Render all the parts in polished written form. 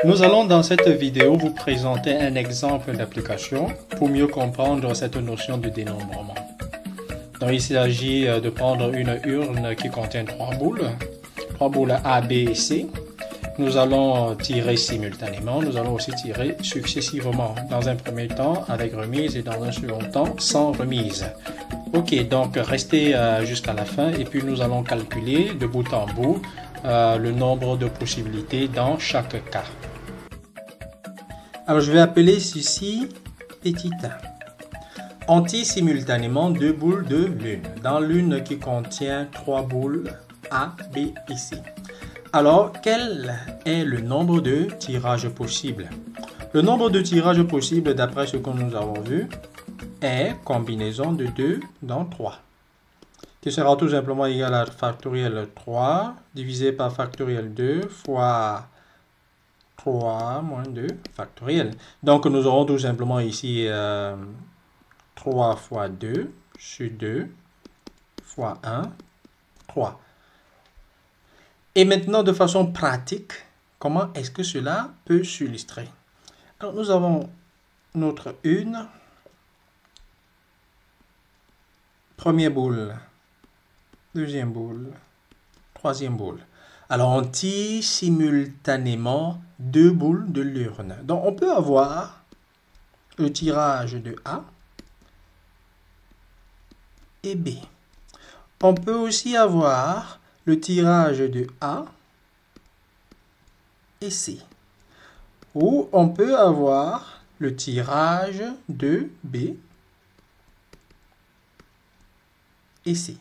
Nous allons dans cette vidéo vous présenter un exemple d'application pour mieux comprendre cette notion de dénombrement. Donc il s'agit de prendre une urne qui contient trois boules A, B et C. Nous allons tirer simultanément, nous allons aussi tirer successivement, dans un premier temps avec remise et dans un second temps sans remise. Ok, donc restez jusqu'à la fin et puis nous allons calculer de bout en bout le nombre de possibilités dans chaque cas. Alors je vais appeler ceci petit 1. On tire simultanément deux boules de lune, dans l'une qui contient trois boules A, B et C. Alors, quel est le nombre de tirages possibles? Le nombre de tirages possibles, d'après ce que nous avons vu, est combinaison de 2 dans 3, qui sera tout simplement égal à factoriel 3 divisé par factoriel 2 fois 3 moins 2 factoriel. Donc, nous aurons tout simplement ici 3 fois 2 sur 2 fois 1, 3. Et maintenant, de façon pratique, comment est-ce que cela peut s'illustrer? Alors, nous avons notre une, première boule, deuxième boule, troisième boule. Alors, on tire simultanément deux boules de l'urne. Donc, on peut avoir le tirage de A et B. On peut aussi avoir le tirage de A et C. Ou on peut avoir le tirage de B et C.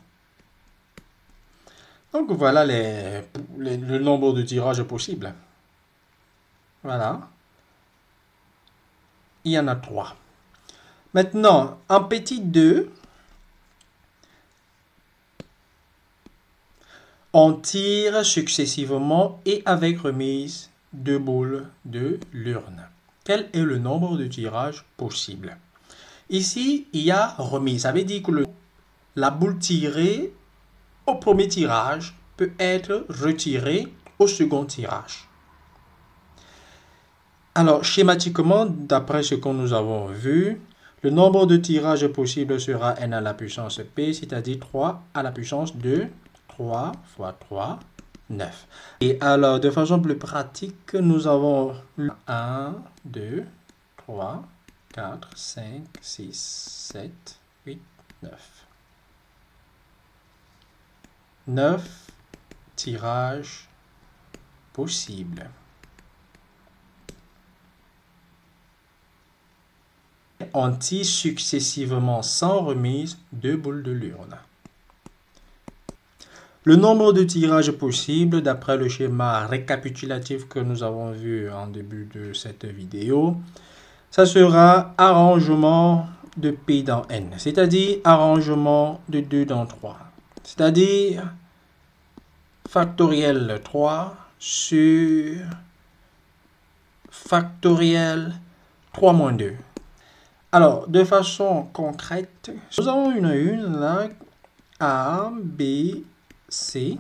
Donc voilà le nombre de tirages possibles. Voilà. Il y en a 3. Maintenant, en petit 2, on tire successivement et avec remise deux boules de l'urne. Quel est le nombre de tirages possibles? Ici, il y a remise. Ça veut dire que la boule tirée au premier tirage peut être retirée au second tirage. Alors, schématiquement, d'après ce que nous avons vu, le nombre de tirages possibles sera n à la puissance p, c'est-à-dire 3 à la puissance 2. 3 fois 3, 9. Et alors, de façon plus pratique, nous avons 1, 2, 3, 4, 5, 6, 7, 8, 9. 9 tirages possibles. On tire successivement sans remise deux boules de l'urne. Le nombre de tirages possibles, d'après le schéma récapitulatif que nous avons vu en début de cette vidéo, ça sera arrangement de P dans N, c'est-à-dire arrangement de 2 dans 3, c'est-à-dire factoriel 3 sur factoriel 3 moins 2. Alors, de façon concrète, nous avons une là, A, B, C.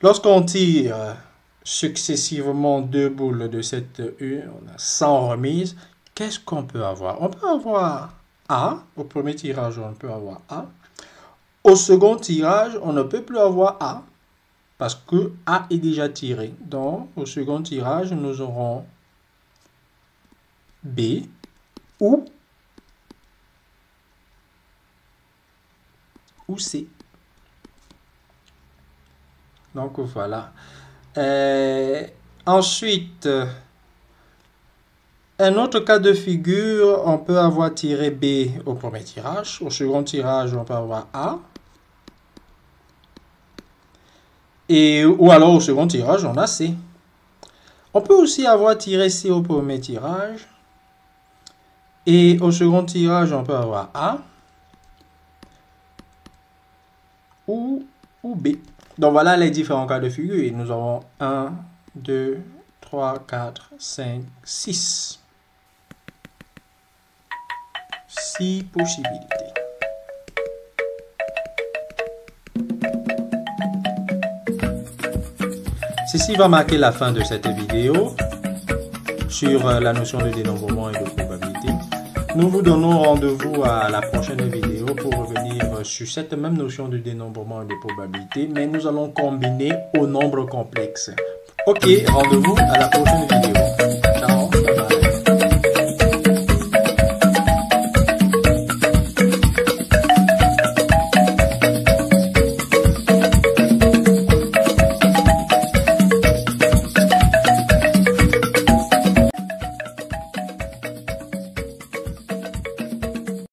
Lorsqu'on tire successivement deux boules de cette urne sans remise, qu'est-ce qu'on peut avoir? On peut avoir A. Au premier tirage, on peut avoir A. Au second tirage, on ne peut plus avoir A parce que A est déjà tiré. Donc, au second tirage, nous aurons B ou C. Donc voilà. Ensuite, un autre cas de figure, on peut avoir tiré B au premier tirage. Au second tirage, on peut avoir A. Ou alors au second tirage, on a C. On peut aussi avoir tiré C au premier tirage. Et au second tirage, on peut avoir A. Ou B. Donc voilà les différents cas de figure. Et nous avons 1, 2, 3, 4, 5, 6. 6 possibilités. Ceci va marquer la fin de cette vidéo. sur la notion de dénombrement et de probabilité. Nous vous donnons rendez-vous à la prochaine vidéo pour revenir sur cette même notion de dénombrement et de probabilité, mais nous allons combiner au nombre complexe. Ok, rendez-vous à la prochaine vidéo.